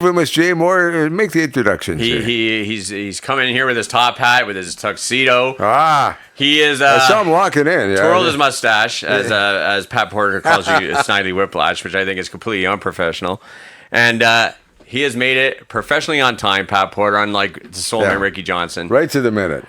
Infamous Jay Moore, make the introduction. He's coming in here with his top hat, with his tuxedo. He is. I saw him walking in. Twirled his mustache, as Pat Porter calls you, Snidely Whiplash, which I think is completely unprofessional. And he has made it professionally on time, Pat Porter, unlike the Soulman Ricky Johnson. Right to the minute,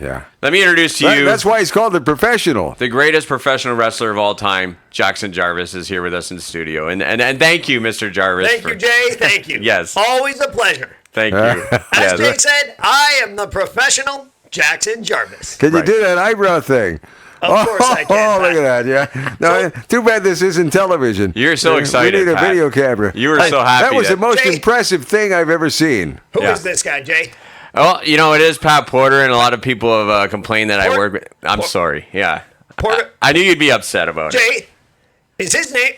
yeah. Let me introduce to you. That's why he's called the professional. The greatest professional wrestler of all time, Jaxon Jarvis, is here with us in the studio. And thank you, Mr. Jarvis. Thank you, Jay. Thank you. Yes. Always a pleasure. Thank you. As Jay said, I am the professional Jaxon Jarvis. Can you do that eyebrow thing? Of course I can. Oh, look at that, yeah. No, too bad this isn't television. You're so excited, We need a Pat. video camera. You were so happy. That was the most Jay, impressive thing I've ever seen. Who is this guy, Jay? Well, it is Pat Porter, and a lot of people have complained that I work with... I'm sorry, yeah. Porter. I knew you'd be upset about it. Jay, is his name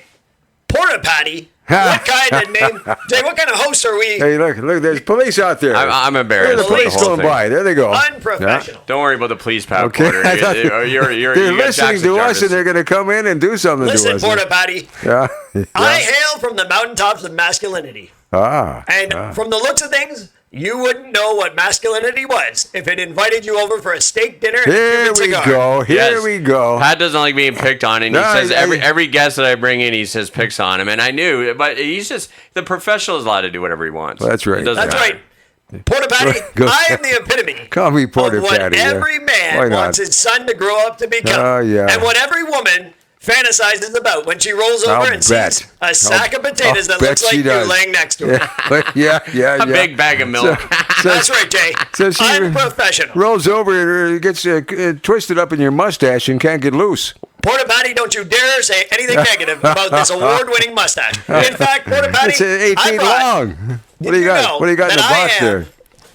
Porta Patty? What kind of name? Jay, what kind of host are we? Hey, look, there's police out there. I'm embarrassed. There's the police whole going thing. by. There they go. Unprofessional. Don't worry about the police, Pat Okay. Porter. They're You got listening Jaxon to us, Jarvis. and they're going to come in and do something to Listen, us. Porta Patty. Yeah. I hail from the mountaintops of masculinity. And from the looks of things, you wouldn't know what masculinity was if it invited you over for a steak dinner and a Here Cuban we cigar. go. Here Yes. we go. Pat doesn't like being picked on, and he No, says I- every guest that I bring in, he says picks on him, and I knew, but he's just the professional is allowed to do whatever he wants. That's right. It doesn't That's matter. right. Porta Patty, Go. I am the epitome Call me Porter of what Patty. yeah. every Why man not? wants his son to grow up to become. Oh, yeah. And what every woman fantasizes about when she rolls over I'll and bet. sees a sack of potatoes I'll that looks bet she like you does. laying next to her. yeah. A big bag of milk. That's right, Jay. So she Unprofessional. rolls over and gets twisted up in your mustache and can't get loose. Porta Patty, don't you dare say anything negative about this award-winning mustache. In fact, Porta Patty, It's 8 I feet brought, long. What do you got? know What do you got in the that I box am there?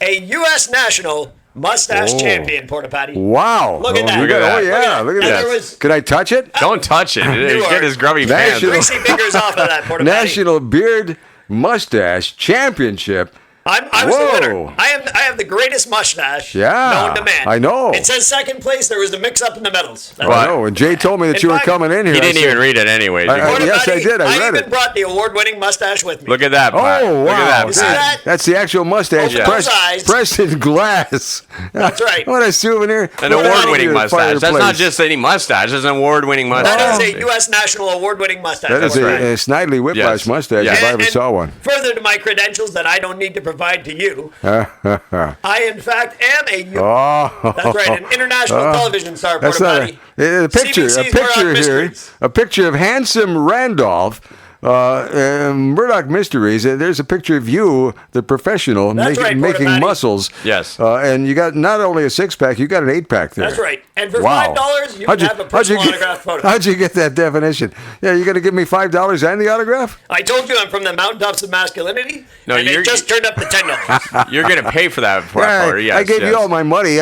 A U.S. national mustache Oh. champion, Porta Patty. Wow. Look at that. Look at that. Oh, yeah. Look Look at at that. that. There was- Could I touch it? Don't touch it. Get his grubby hands. National- Greasy fingers off of that, Porta Patty. National Beard Mustache Championship. I was the Whoa. winner. I have the greatest mustache Yeah, known to man. I know. It says second place. There was a mix-up in the medals. That's I know. And Jay told me that In you were fact, coming in here. He I didn't said- even read it anyways. I- yes, Patty, I did. I read even it. brought the award-winning mustache with me. Look at that, Pat. Oh, Look wow. at that, You see Pat. that? That's the actual mustache. Open those eyes. Pressed in glass. That's right. What a souvenir. An Look at award-winning Your mustache. That's not fireplace. just any mustache. It's an award-winning mustache. That is a U.S. national award-winning mustache. That is Porta a Patty. Snidely Whiplash Yes. mustache Yes. if I ever And saw one. Further to my credentials that I don't need to provide to you, I in fact am that's right, an international television star, That's Porta not Patty. a picture. CBC's A picture Murdoch here. Mysteries. A picture of handsome Randolph. Murdoch Mysteries. There's a picture of you, the professional, That's right, Porta making Patty. muscles. Yes. And you got not only a 6-pack, you got an 8-pack there. That's right. And for Wow. $5, you How'd can have a personal autographed photo. How'd you get that definition? Yeah, you got to give me $5 and the autograph? I told you I'm from the mountaintops of masculinity, No, and you're- it just turned up to $10. You're going to pay for that, Pat Porter. Yes, I gave yes. you all my money.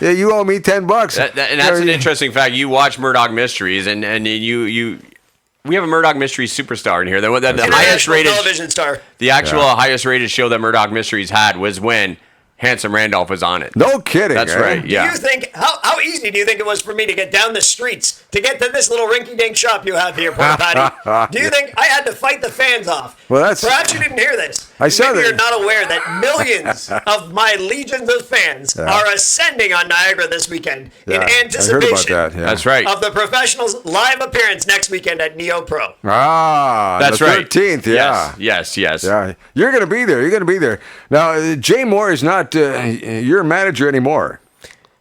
You owe me $10. And that's an interesting fact. You watch Murdoch Mysteries, and you we have a Murdoch Mysteries superstar in here. The highest International rated television star. the actual highest rated show that Murdoch Mysteries had was when Handsome Randolph was on it. No kidding. That's eh? right. Do Yeah. you think how easy do you think it was for me to get down the streets to get to this little rinky-dink shop you have here, Porta Patty? Do you think I had to fight the fans off? Well, that's- Perhaps you didn't hear this. I saw Maybe that. you're not aware that millions of my legions of fans are ascending on Niagara this weekend in Yeah, anticipation I heard about that. Yeah. That's right. of the professionals' live appearance next weekend at Neo Pro. That's the right. 13th, yeah. Yes. Yeah, you're going to be there. You're going to be there. Now, Jay Moore is not your manager anymore.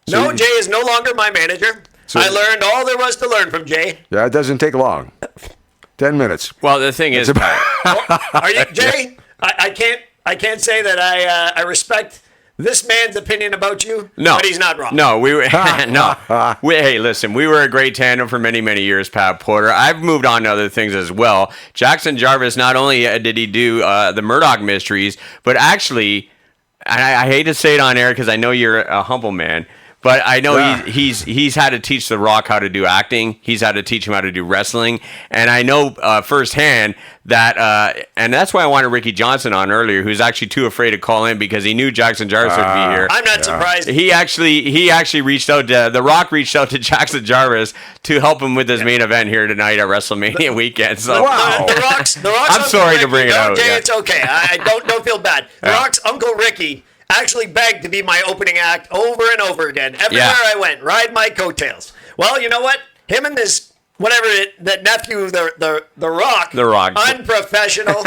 No, Jay is no longer my manager. I learned all there was to learn from Jay. Yeah, it doesn't take long. 10 minutes. Well, the thing is, Pat, Are you, Jay? I can't say that I respect this man's opinion about you. no, but he's not wrong. No, we were no. Hey, listen, we were a great tandem for many, many years, Pat Porter. I've moved on to other things as well. Jaxon Jarvis, not only did he do the Murdoch Mysteries, but actually, and I hate to say it on air because I know you're a humble man, But I know Yeah. he's had to teach The Rock how to do acting. He's had to teach him how to do wrestling. And I know firsthand that, and that's why I wanted Ricky Johnson on earlier, who's actually too afraid to call in because he knew Jaxon Jarvis would be here. I'm not surprised. He actually reached out to The Rock reached out to Jaxon Jarvis to help him with his main event here tonight at WrestleMania weekend. So Wow. The Rock's I'm Uncle sorry to Ricky- bring it no, out, Jay, yeah. it's okay. I don't feel bad. The Rock's Uncle Ricky actually begged to be my opening act over and over again. Everywhere I went, ride my coattails. Well, you know what? Him and this that nephew, the Rock. The Rock. Unprofessional.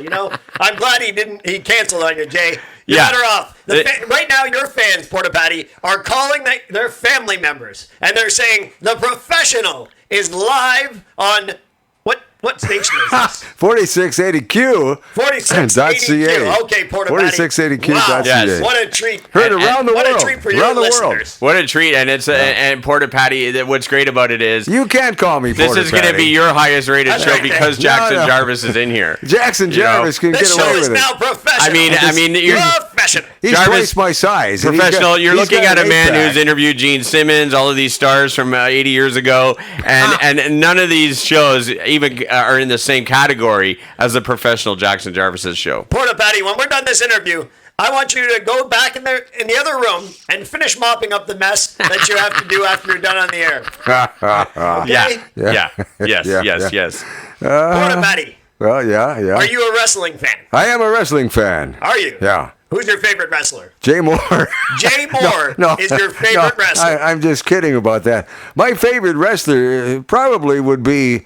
You know, I'm glad he canceled on you, Jay. You're Yeah. better off. Right now, your fans, Porta Patty, are calling their family members, and they're saying the Professional is live on what station is this? 4680Q. 4680Q. Okay, Porta Patty. 4680Q.ca. Wow. Yes. What a treat. Heard around the What world. a treat for Around your the world. listeners. What a treat. And it's and Porta Patty, what's great about it is You can't call me this Porter is going to Patty. be your highest rated That's show right. because No, Jaxon no. Jarvis is in here. Jaxon You know, Jarvis can This get show away is with now it. professional. I mean, you're Professional. He's Jarvis- twice my size. and he's professional. got- You're he's looking got at a an man eight-pack. who's interviewed Gene Simmons, all of these stars from 80 years ago, and none of these shows even are in the same category as the professional Jaxon Jarvis's show. Porta Patty, when we're done this interview, I want you to go back in the other room and finish mopping up the mess that you have to do after you're done on the air. Okay? Yes. Porta Patty, Well, yeah. are you a wrestling fan? I am a wrestling fan. Are you? Yeah. Who's your favorite wrestler? Jay Moore. Jay Moore is your favorite wrestler. I'm just kidding about that. My favorite wrestler probably would be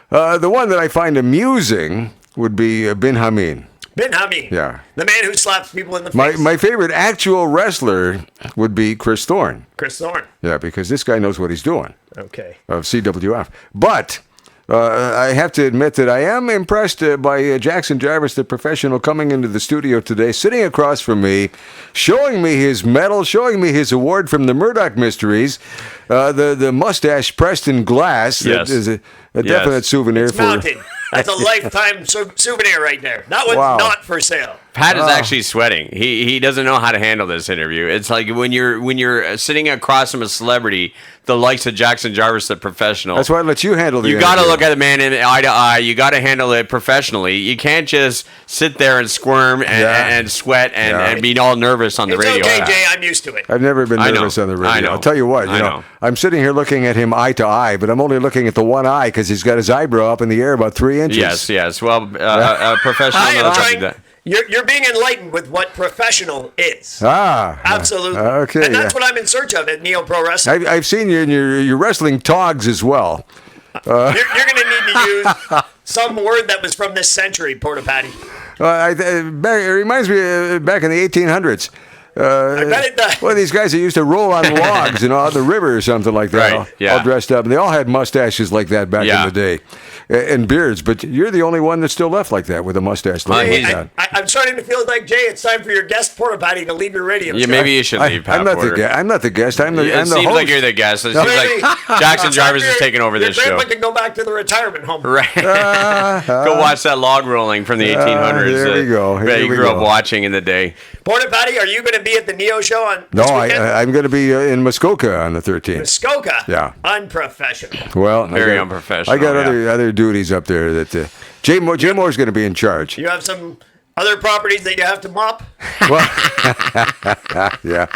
the one that I find amusing would be Bin Hamin. Ben Hameen. Yeah. The man who slaps people in the face. My favorite actual wrestler would be Chris Thorne. Chris Thorne. Yeah, because this guy knows what he's doing Okay. of CWF. But I have to admit that I am impressed by Jaxon Jarvis, the professional, coming into the studio today, sitting across from me, showing me his medal, showing me his award from the Murdoch Mysteries, the mustache pressed in glass. Yes. That is a definite souvenir It's mounted. That's a lifetime souvenir right there. That one's Wow. not for sale. Pat is actually sweating. He doesn't know how to handle this interview. It's like when you're sitting across from a celebrity, the likes of Jaxon Jarvis, the professional. That's why I let you handle the You got to interview. look at the man in eye to eye. You got to handle it professionally. You can't just sit there and squirm and sweat and be all nervous on the It's radio. okay, Jay. I'm used to it. I've never been I know. nervous on the radio. I know. I'll tell you what, I know. I'm sitting here looking at him eye to eye, but I'm only looking at the one eye because he's got his eyebrow up in the air about 3 inches. Yes. Well, a professional I am knows how to do trying. that. You're being enlightened with what professionul is. Absolutely. Okay. And that's what I'm in search of at Neo Pro Wrestling. I've seen you in your wrestling togs as well. You're going to need to use some word that was from this century, Porta Patty. It reminds me back in the 1800s. I bet it does. Well, these guys that used to roll on logs, on the river or something like that, Right, all dressed up. And they all had mustaches like that back in the day, and beards. But you're the only one that's still left like that with a mustache. Like that. I'm starting to feel like, Jay, it's time for your guest, Porta Patty, to leave your radio show. Maybe you should leave, Pat I'm not Porter. I'm not the guest. I'm the It I'm the seems host. like you're the guest. It seems Maybe. like Jaxon Jarvis is Your- taking over this your show. grandpa can go back to the retirement home. Right. Go watch that log rolling from the 1800s. there we go. That you Here we grew up go. watching in the day. Porta Patty, are you going to be at the Neo show on No, this weekend? I'm going to be in Muskoka on the 13th. Muskoka. Yeah. Unprofessional. Well, Very unprofessional, I got yeah. other duties up there that Jay Moore's going to be in charge. You have some other properties that you have to mop? Well, yeah.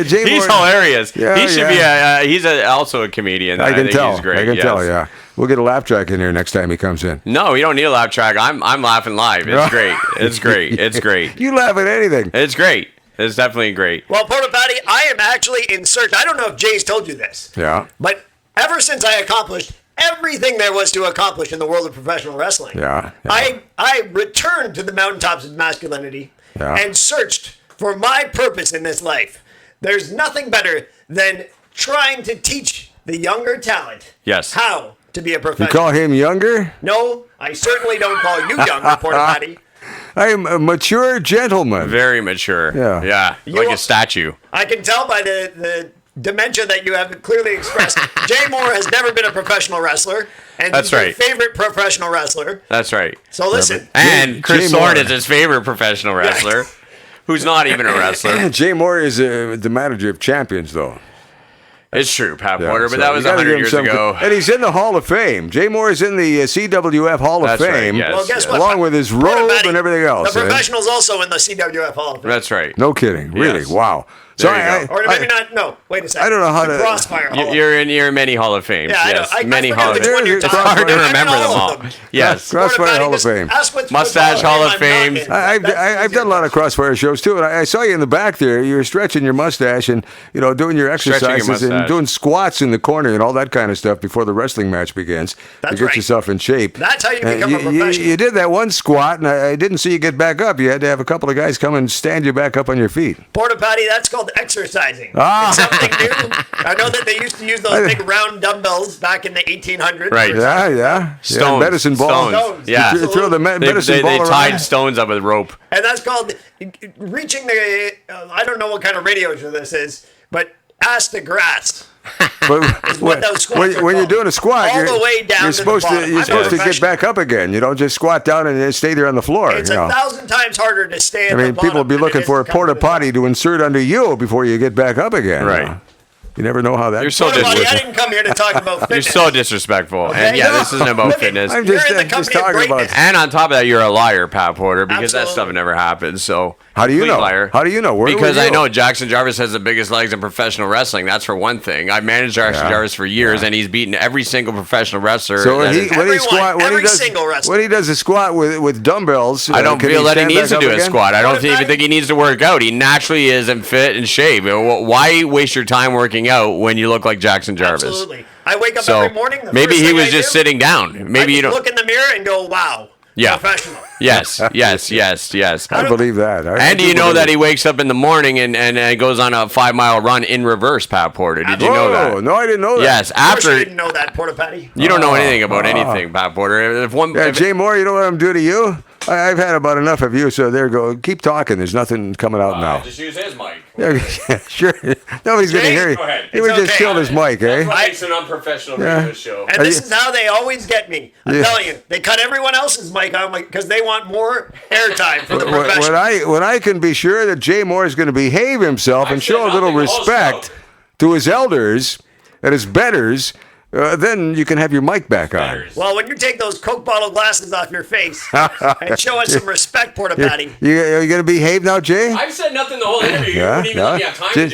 Jay He's Moore, hilarious. Yeah, He should be he's also a comedian. I can think tell. He's great. I can yes. tell. Yeah, we'll get a laugh track in here next time he comes in. No, you don't need a laugh track. I'm laughing live. It's great. It's great. It's great. You laugh at anything. It's great. It's definitely great. Well, Porta Patty, I am actually in search. I don't know if Jay's told you this. Yeah. But ever since I accomplished everything there was to accomplish in the world of professional wrestling, Yeah. I returned to the mountaintops of masculinity and searched for my purpose in this life. There's nothing better than trying to teach the younger talent how to be a You professional. call him younger? No, I certainly don't call you younger, Porta Patty. I'm a mature gentleman. Very mature. Yeah. Yeah. You Like are- a statue. I can tell by the dementia that you have clearly expressed. Jay Moore has never been a professional wrestler, and That's he's your right. favorite professional wrestler. That's right. So listen, And Chris Jay Thorne Moore. is his favorite professional wrestler. who's not even a wrestler. Jay Moore is the manager of champions, though. It's true, Pat Yeah, Porter, so but that you was gotta 100 give him years some ago. And he's in the Hall of Fame. Jay Moore is in the CWF Hall of That's right, Fame. yes. Well, guess what? Along with his robe and everything else. The eh? professional's also in the CWF Hall of Fame. That's right. No kidding. Really? Yes. Wow. So There you go. Or maybe not. No, wait a second. I don't know how The to- Crossfire Hall of Fame. You're in many Hall of Fames. Yeah, I know. yes, I many forget Hall of which one you're It's It's talking hard to about. I'm in remember them all all. of them. Yes. Crossfire Hall of Just Fame. ask which Mustache football Hall of game I'm Fame. not in. I've That's done a lot of Crossfire shows too, and I saw you in the back there. You were stretching your mustache and doing your Stretching your exercises and mustache. doing squats in the corner and all that kind of stuff before the wrestling match begins That's to get right. yourself in shape. That's how you And become a professional. You did that one squat, and I didn't see you get back up. You had to have a couple of guys come and stand you back up on your feet. Porta potty, that's called exercising. Ah. It's something new. I know that they used to use those big round dumbbells back in the 1800s. Right. Yeah. Stones. Medicine ball. Stones. Yeah. You throw the They, medicine they, ball they around. tied stones up with rope. And that's called reaching the, I don't know what kind of radio show this is, but ass to grass. But what those squats when are you're called. doing a squat, All the way down you're to the supposed bottom. you're I'm a supposed to get professional. back up again. You don't just squat down and stay there on the floor. It's you know. 1,000 times harder to stay at I the mean, bottom people will be than it looking is for a to come to porta the top. potty to insert under you before you get back up again. Right. You never know how that. You're so Porta potty, I disrespectful. didn't come here to talk about You're fitness. so disrespectful. And yeah, this isn't about fitness. I'm You're just, in the just company of talking about. greatness. And on top of that, you're a liar, Pat Porter, because that stuff Absolutely. never happens. So How do you complete know? Liar. How do you know? Where Because were I you? know Jackson Jarvis has the biggest legs in professional wrestling. That's for one thing. I've managed Jackson Yeah. Jarvis for years, and he's beaten every single professional wrestler. So that when he is- when he Everyone, squat when he every does single wrestler. when he does a squat with dumbbells, I don't can feel that he stand needs back to up do a again? squat. I don't What if even I- think he needs to work out. He naturally is in fit and shape. Why waste your time working out when you look like Jackson Jarvis? Absolutely. I wake up So every morning. The maybe first he thing was I just do, sitting down. Maybe I you don't. look in the mirror and go, wow. Yeah. Professional. Yes. I believe that. And do you know that he wakes up in the morning and goes on a 5-mile run in reverse, Pat Porter? Did you know that? No, I didn't know that. Yes. Of course you After didn't know that, Porta Patty. you don't know anything about anything, Pat Porter. Yeah, Jay Moore, you know what I'm doing to you? I've had about enough of you, so there go. Keep talking. There's nothing coming out now. Just use his mic. Yeah, sure. Nobody's going to Jay, hear you. go ahead. He would It's just okay. killed his mic, eh? It's an unprofessional radio show. And this is how they always get me. I'm Yeah. telling you, they cut everyone else's mic on because they want more airtime for the professional. When I can be sure that Jay Moore is going to behave himself and said show a little nothing the whole respect show. to his elders and his betters, then you can have your mic back on. Well, when you take those Coke bottle glasses off your face and show us some respect, Porta Patty. Are you going to behave now, Jay? I've said nothing the whole interview. Yeah,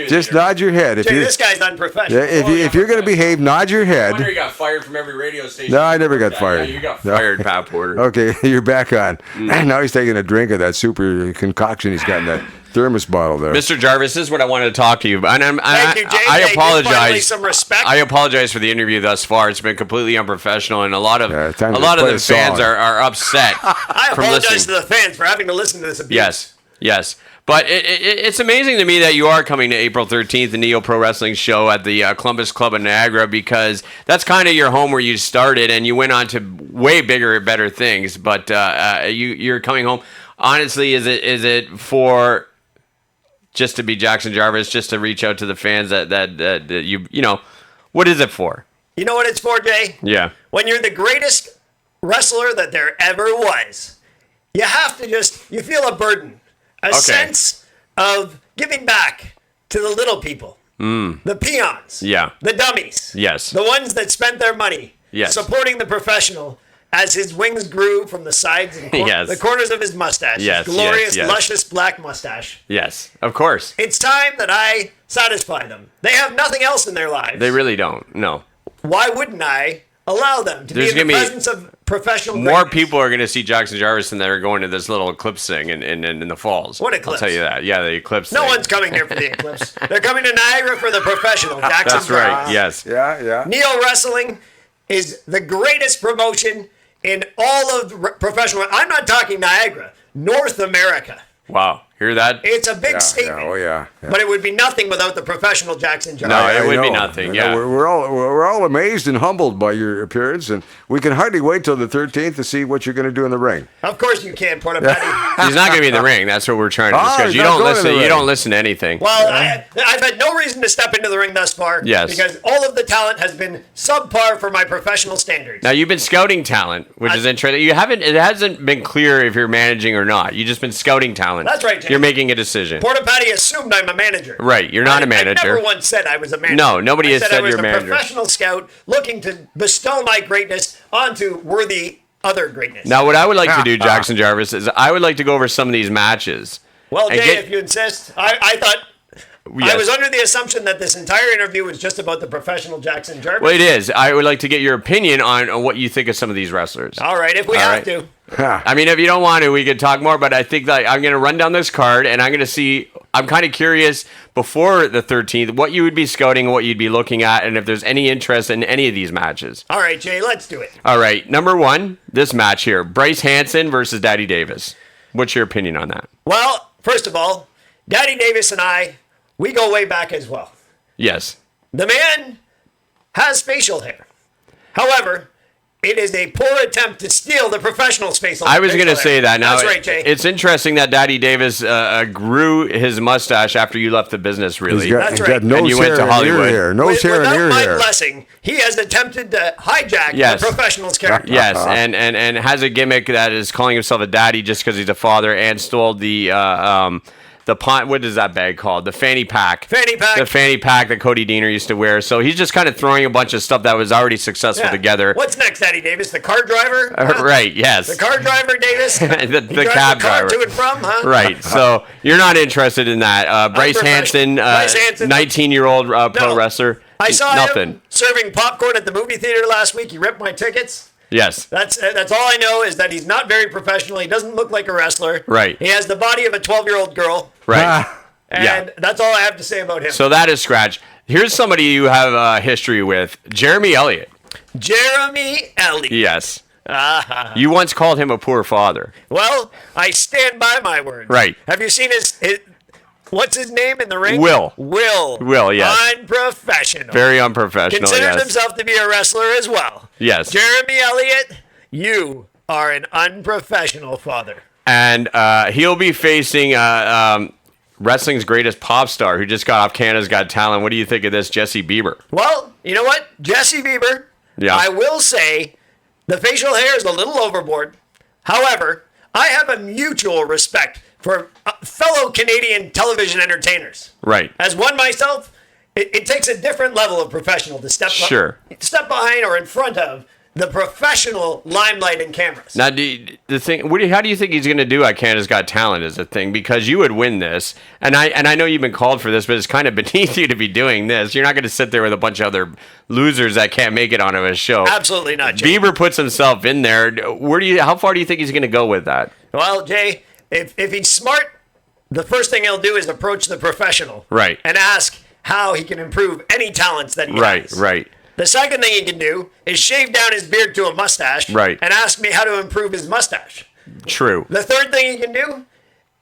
just nod your head. If Jay, you this guy's unprofessional. if you're going to behave, nod your I head. wonder you got fired from every radio station. No, I never got fired. Yeah, you got No. fired, Pat Porter. Okay, you're back on. Mm. And now he's taking a drink of that super concoction he's got in that thermos bottle there. Mr. Jarvis, this is what I wanted to talk to you about. And Thank you, Jay. I Hey, finally apologize. some respect. I apologize for the interview thus far. It's been completely unprofessional, and a lot of time to the play a fans song. are upset. I from apologize listening. to the fans for having to listen to this abuse. Yes. But it's amazing to me that you are coming to April 13th, the Neo Pro Wrestling Show at the Columbus Club in Niagara, because that's kind of your home where you started, and you went on to way bigger and better things. But you're coming home. Honestly, is it for just to be Jackson Jarvis, just to reach out to the fans that you know, what is it for? You know what it's for, Jay? Yeah. When you're the greatest wrestler that there ever was, you have to you feel a burden, a sense of giving back to the little people, the peons, Yeah. the dummies, Yes. the ones that spent their money Yes. supporting the professional as his wings grew from the sides and Yes. the corners of his mustache, Yes, his glorious, yes. luscious black mustache. Yes, of course. It's time that I satisfy them. They have nothing else in their lives. They really don't. No. Why wouldn't I allow them to There's be in the gonna be presence of professional More greatness? people are going to see Jackson Jarvis than they're going to this little eclipse thing in the falls. What I'll eclipse? tell you that. Yeah, the eclipse No thing. one's coming here for the eclipse. They're coming to Niagara for the professional. Jackson That's right. Jarvis. Yes. Yeah. Neo Wrestling is the greatest promotion in all of professional. I'm not talking Niagara, North America. Wow. Hear that? It's a big statement. Oh yeah. But it would be nothing without the professional Jackson Jarvis. No, it I would be know. nothing, I know. yeah. We're all amazed and humbled by your appearance, and we can hardly wait till the 13th to see what you're going to do in the ring. Of course you can, Porta Patty. He's not going to be in the ring. That's what we're trying to discuss. he's You not don't going in listen. the You ring. don't listen to anything. Well, I've had no reason to step into the ring thus far. Yes. Because all of the talent has been subpar for my professional standards. Now you've been scouting talent, which is interesting. It hasn't been clear if you're managing or not. You've just been scouting talent. That's right, Jay. You're making a decision. Porta Patty assumed I'm a manager. Right, you're not a manager. I never once said I was a manager. No, nobody I has said I was you're a manager. professional scout looking to bestow my greatness onto worthy other greatness. Now, what I would like to do, Jaxon Jarvis, is I would like to go over some of these matches. Well, and Jay, if you insist, I thought. Yes. I was under the assumption that this entire interview was just about the professional Jaxon Jarvis. Well, it is. I would like to get your opinion on what you think of some of these wrestlers. All right, if we have to. I mean, if you don't want to, we could talk more, but I think that I'm going to run down this card, and I'm going to see, I'm kind of curious before the 13th, what you would be scouting, what you'd be looking at, and if there's any interest in any of these matches. All right, Jay, let's do it. All right, number one, this match here, Bryce Hansen versus Daddy Davis. What's your opinion on that? Well, first of all, Daddy Davis and I, we go way back as well. Yes. The man has facial hair. However, it is a poor attempt to steal the professional's facial hair. I was going to say that. Now, that's right, Jay. It's interesting that Daddy Davis grew his mustache after you left the business, really. That's right. Got nose And you went hair to and Hollywood. ear hair. Nose hair and Without ear my hair. blessing, he has attempted to hijack Yes. the professional's character. Yes, and has a gimmick that is calling himself a daddy just because he's a father, and stole the what is that bag called? The fanny pack. Fanny pack. The fanny pack that Cody Deaner used to wear. So he's just kind of throwing a bunch of stuff that was already successful Yeah. together. What's next, Daddy Davis? The car driver? Huh? Right, yes. The car driver, Davis? the He drives cab the car driver. to and from, huh? Right, so you're not interested in that. Bryce Hansen, Bryce Hansen. 19-year-old pro No. wrestler. I saw nothing. him serving popcorn at the movie theater last week. He ripped my tickets. Yes. That's all I know is that he's not very professional. He doesn't look like a wrestler. Right. He has the body of a 12-year-old girl. Right. And Yeah. that's all I have to say about him. So that is scratch. Here's somebody you have a history with, Jeremy Elliott. Jeremy Elliott. Yes. You once called him a poor father. Well, I stand by my words. Right. Have you seen his what's his name in the ring? Will. Will, yes. Unprofessional. Very unprofessional, Considers yes. himself to be a wrestler as well. Yes. Jeremy Elliott, you are an unprofessional father. And he'll be facing wrestling's greatest pop star who just got off Canada's Got Talent. What do you think of this, Jesse Bieber? Well, you know what? Jesse Bieber, Yeah. I will say the facial hair is a little overboard. However, I have a mutual respect for fellow Canadian television entertainers. Right. As one myself, it takes a different level of professional to step behind or in front of the professional limelight and cameras. Now, how do you think he's going to do at Canada's Got Talent is the thing? Because you would win this, and I know you've been called for this, but it's kind of beneath you to be doing this. You're not going to sit there with a bunch of other losers that can't make it onto a show. Absolutely not, Jay. Bieber puts himself in there. How far do you think he's going to go with that? Well, Jay, if he's smart, the first thing he'll do is approach the professional. Right. And ask how he can improve any talents that he has. Right. The second thing he can do is shave down his beard to a mustache. Right. And ask me how to improve his mustache. True. The third thing he can do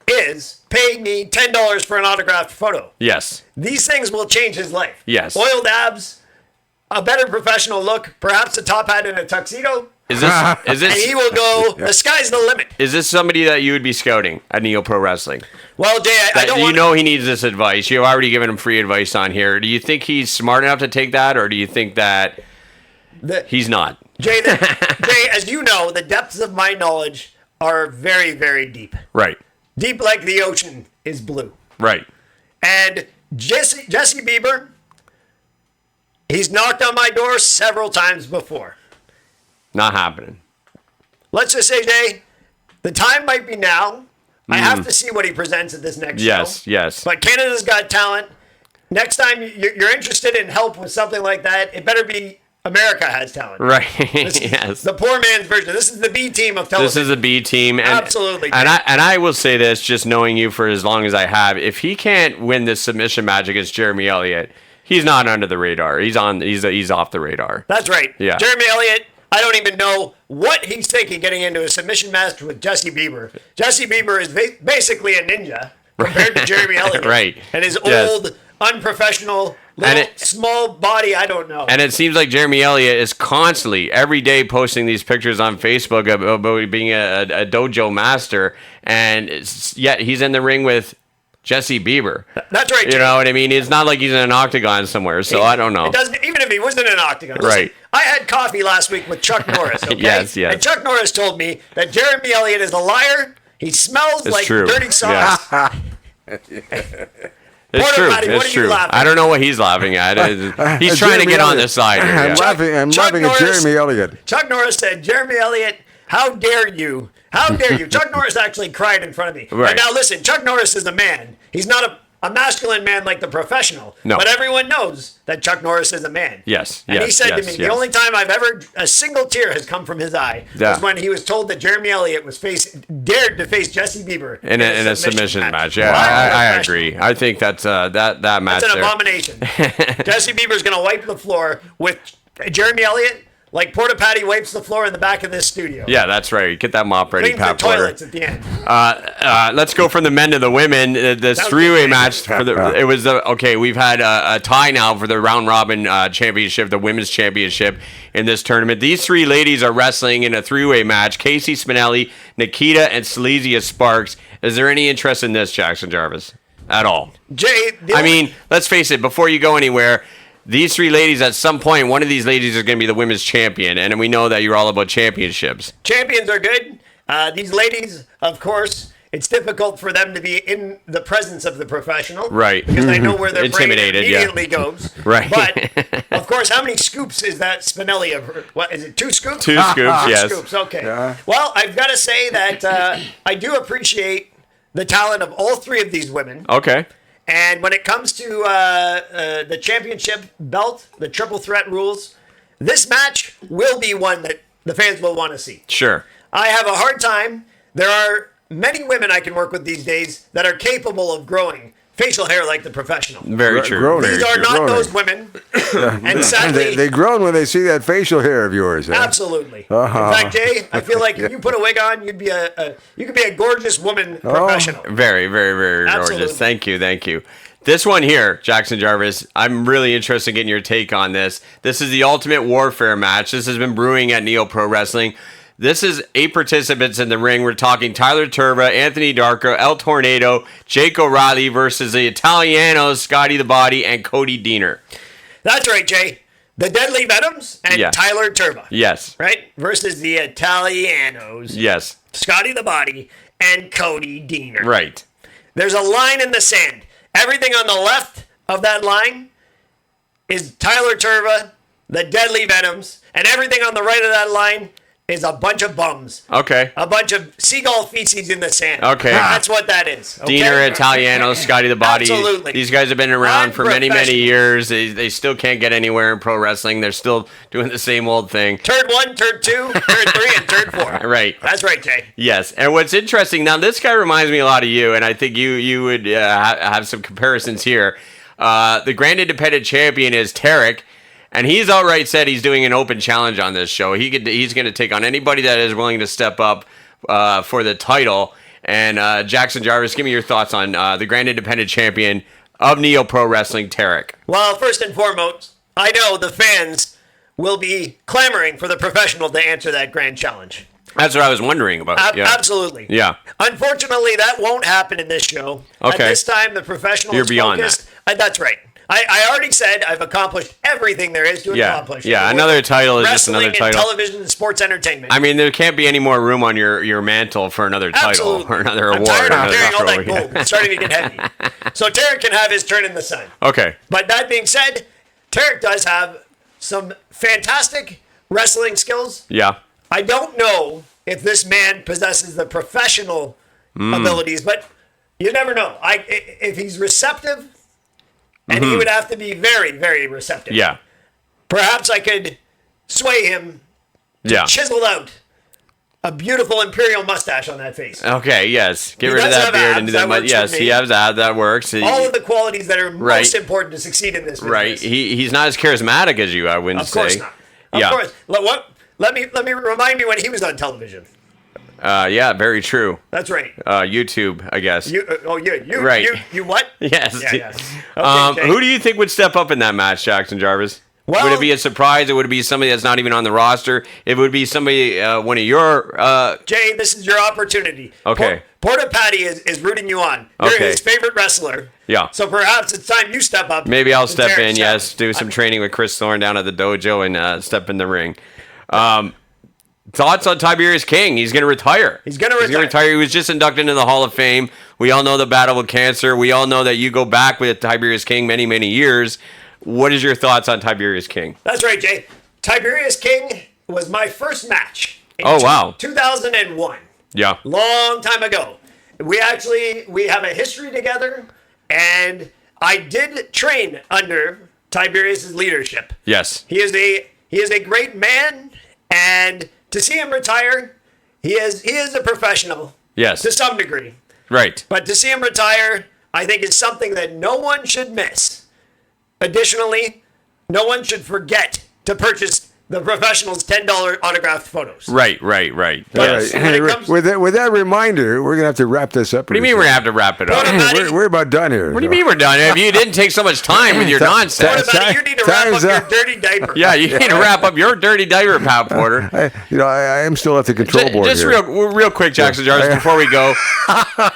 is pay me $10 for an autographed photo. Yes. These things will change his life. Yes. Oiled abs, a better professional look, perhaps a top hat and a tuxedo. Is And this he will go, the sky's the limit. is this somebody that you would be scouting at Neo Pro Wrestling? Well, Jay, I don't You want know he needs this advice. You've already given him free advice on here. Do you think he's smart enough to take that, or do you think that he's not? Jay, Jay, as you know, the depths of my knowledge are very, very deep. Right. Deep like the ocean is blue. Right. And Jesse Bieber, he's knocked on my door several times before. Not happening. Let's just say, Jay, the time might be now. I have to see what he presents at this next show. Yes. But Canada's Got Talent. Next time you're interested in help with something like that, it better be America Has Talent. Right. This is Yes. the poor man's version. This is the B team of television. This is a B team. And, Absolutely. And I will say this, just knowing you for as long as I have, if he can't win this submission match against Jeremy Elliott, he's not under the radar. He's off the radar. That's right. Yeah. Jeremy Elliott, I don't even know what he's thinking getting into a submission match with Jesse Bieber. Jesse Bieber is basically a ninja compared to Jeremy Elliott. Right. And his Yes. old, unprofessional, little, small body, I don't know. And it seems like Jeremy Elliott is constantly, every day, posting these pictures on Facebook about being a dojo master, and yet he's in the ring with Jesse Bieber. That's right. You know what I mean? It's not like he's in an octagon somewhere, so I don't know. It doesn't, even if he wasn't in an octagon. Listen, Right. I had coffee last week with Chuck Norris, okay? Yes. And Chuck Norris told me that Jeremy Elliott is a liar, He smells It's like true. dirty sauce. It's Porter true. Patty, what It's are you true. laughing I don't know what he's laughing at. He's trying to Jeremy get on Elliott. the side here. I'm Yeah. laughing. I'm Chuck laughing at Norris- Jeremy Elliott. Chuck Norris said, Jeremy Elliott, how dare you? How dare you? Chuck Norris actually cried in front of me. Right. And now listen, Chuck Norris is a man. He's not a masculine man like the professional. No. But everyone knows that Chuck Norris is a man. Yes, And he yes, said to yes, me, yes. the only time I've ever, a single tear has come from his eye Yeah. was when he was told that Jeremy Elliott was dared to face Jesse Bieber In a submission match. Yeah, Wow, I professional. agree. I think that's that match That's an there. abomination. Jesse Bieber's going to wipe the floor with Jeremy Elliott like Porta Patty wipes the floor in the back of this studio. Yeah, that's right. Get that mop ready, Cleans the Pat Porter. toilets at the end. Let's go from the men to the women. This was three-way good. match for the it was the okay. We've had a tie now for the round robin championship, the women's championship in this tournament. These three ladies are wrestling in a three-way match. Casey Spinelli, Nikita, and Silesia Sparks. Is there any interest in this, Jaxon Jarvis, at all? Jay, I mean, let's face it. Before you go anywhere, these three ladies, at some point, one of these ladies is going to be the women's champion, and we know that you're all about championships. champions are good. These ladies, of course, it's difficult for them to be in the presence of the professional. Right. Because they know where their brain Intimidated, yeah. immediately goes. Right. But, of course, how many scoops is that Spinelli of? What, is it 2 scoops? Two scoops, yes. Scoops, okay. Yeah. Well, I've got to say that I do appreciate the talent of all three of these women. Okay. And when it comes to the championship belt, the triple threat rules, this match will be one that the fans will want to see. Sure. I have a hard time. There are many women I can work with these days that are capable of growing facial hair like the professional. Very true. Groaning. These are You're not groaning. those women. And sadly, They groan when they see that facial hair of yours. Eh? absolutely. Uh-huh. In fact, Jay, I feel like if you put a wig on, you could be a gorgeous woman professional. Very, very, very Absolutely. gorgeous. Thank you. Thank you. This one here, Jaxon Jarvis, I'm really interested in getting your take on this. This is the Ultimate Warfare match. This has been brewing at Neo Pro Wrestling. This is 8 participants in the ring. We're talking Tyler Turva, Anthony Darko, El Tornado, Jake O'Reilly versus the Italianos, Scotty the Body, and Cody Diener. That's right, Jay. The Deadly Venoms and Yeah. Tyler Turba. Yes. Right? Versus the Italianos. Yes. Scotty the Body and Cody Diener. Right. There's a line in the sand. Everything on the left of that line is Tyler Turva, the Deadly Venoms, and everything on the right of that line is a bunch of bums. Okay. A bunch of seagull feces in the sand. Okay. That's what that is. Okay? Diener, Italiano, Scotty the Body. Absolutely. These guys have been around for many, many Unprofessional. years. They still can't get anywhere in pro wrestling. They're still doing the same old thing. Turd 1, Turd 2, Turd 3, and Turd 4. Right. That's right, Jay. Yes, and what's interesting now, this guy reminds me a lot of you, and I think you would have some comparisons here. The Grand Independent Champion is Tarek, and he's outright said he's doing an open challenge on this show. He's going to take on anybody that is willing to step up for the title. And Jaxon Jarvis, give me your thoughts on the Grand Independent Champion of Neo Pro Wrestling, Tarek. Well, first and foremost, I know the fans will be clamoring for the professional to answer that grand challenge. That's what I was wondering about. Yeah. Absolutely. Yeah. Unfortunately, that won't happen in this show. At Okay. this time, the professional You're is beyond focused. That's right. I already said I've accomplished everything there is to Yeah. accomplish. Yeah, in the another world of title is just wrestling another and title. television and sports entertainment. I mean, there can't be any more room on your mantle for another title Absolutely. or another I'm award. tired or of another carrying all that trophy. gold. It's starting to get heavy. So Tarek can have his turn in the sun. Okay. But that being said, Tarek does have some fantastic wrestling skills. Yeah. I don't know if this man possesses the professional abilities, but you never know. If he's receptive, and he would have to be very, very receptive. Yeah. Perhaps I could sway him, Yeah. chisel out a beautiful imperial mustache on that face. Okay, yes. Get He rid of does that have beard abs, and do that that. works Yes, for he me. has that. That works. All of the qualities that are Right. most important to succeed in this business. Right. He's not as charismatic as you, I wouldn't Of course say. not. Of Yeah. course. Let me remind me when he was on television. Yeah, very true. That's right. YouTube, I guess. You Right. You what? Yes. Yeah. Okay, Jay. Who do you think would step up in that match, Jaxon Jarvis? Well- would it be a surprise? Or would it be somebody that's not even on the roster? It would be somebody, one of your. Jay, this is your opportunity. Okay. Porta Patty is rooting you on. You're Okay. his favorite wrestler. Yeah. So perhaps it's time you step up. Maybe I'll and step Tarek in, step yes, up. do some training with Chris Thorne down at the dojo and step in the ring. thoughts on Tiberius King? He's going to retire. He's going to retire. He was just inducted into the Hall of Fame. We all know the battle with cancer. We all know that you go back with Tiberius King many, many years. What is your thoughts on Tiberius King? That's right, Jay. Tiberius King was my first match. In wow. 2001. Yeah. Long time ago. We have a history together, and I did train under Tiberius's leadership. Yes. He is a great man, and to see him retire, he is a professional. Yes. To some degree. Right. But to see him retire, I think is something that no one should miss. Additionally, no one should forget to purchase the professional's $10 autographed photos. Right. Yes. With that reminder, we're going to have to wrap this up. What do you mean we're going to have to wrap it up? We're about done here. What do you mean we're done? If you didn't take so much time with your nonsense. What about you need to wrap up your dirty diaper? Yeah, you need to wrap up your dirty diaper, Pat Porter. I am still at the control board just here. real quick, Jaxon Jarvis, before we go.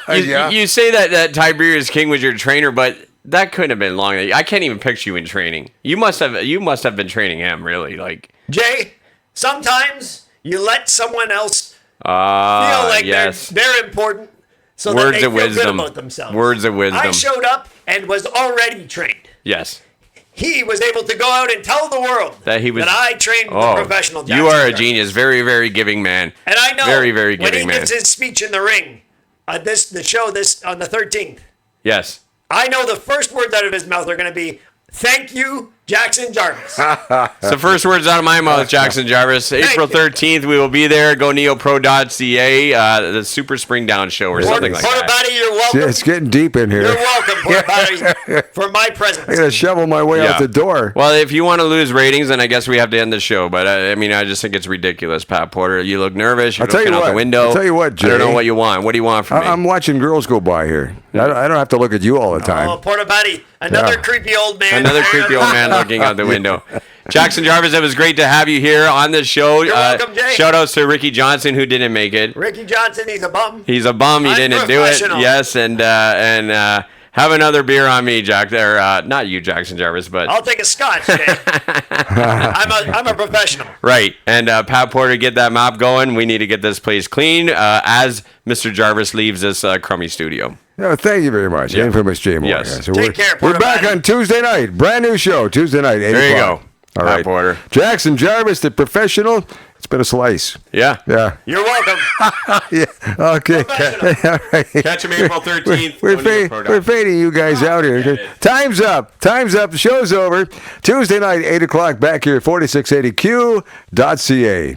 You say that Tiberius King was your trainer, but that couldn't have been long. I can't even picture you in training. You must have been training him, really. Like, Jay, sometimes you let someone else feel like they're important, so that they feel good about themselves. Words of wisdom. I showed up and was already trained. Yes. He was able to go out and tell the world that I trained the professional Jaxon You are a Jarvis. genius. Very, very giving man. And I know very, very giving when he man. gives his speech in the ring, the show on the 13th. Yes. I know the first words out of his mouth are going to be, "Thank you, Jaxon Jarvis." It's the first words out of my mouth, Jaxon Jarvis. April 13th, we will be there. Go neopro.ca, the Super Spring Down Show or something like that. Portabody, you're welcome. It's getting deep in here. You're welcome, Portabody, for my presence. I got to shovel my way out the door. Well, if you want to lose ratings, then I guess we have to end the show. But I just think it's ridiculous, Pat Porter. You look nervous. You're looking out the window. I'll tell you what, Jay. I don't know what you want. What do you want from me? I'm watching girls go by here. I don't have to look at you all the time. Oh, Portabody, another creepy old man. Another creepy old man looking out the window. Jaxon Jarvis, it was great to have you here on the show. You're welcome, Jay. Shout outs to Ricky Johnson, who didn't make it. Ricky Johnson, he's a bum. He's a bum. He didn't do it. Yes, and have another beer on me, Jack. Not you, Jaxon Jarvis, but I'll take a scotch, Jay. I'm a professional. Right. And Pat Porter, get that mop going. We need to get this place clean as Mr. Jarvis leaves this crummy studio. No, thank you very much. Yeah. Infamous Jay Moore. Yes. Yeah, so Take care, we're Porter. back on Tuesday night. Brand new show, Tuesday night, 8 There you o'clock. go. All Pat right. Porter. Jaxon Jarvis, the professional. It's been a slice. Yeah. Yeah. You're welcome. Yeah. Okay. All right. Catch him April 13th. We're fading you guys out here. Time's up. The show's over. Tuesday night, 8 o'clock, back here at 4680Q.ca.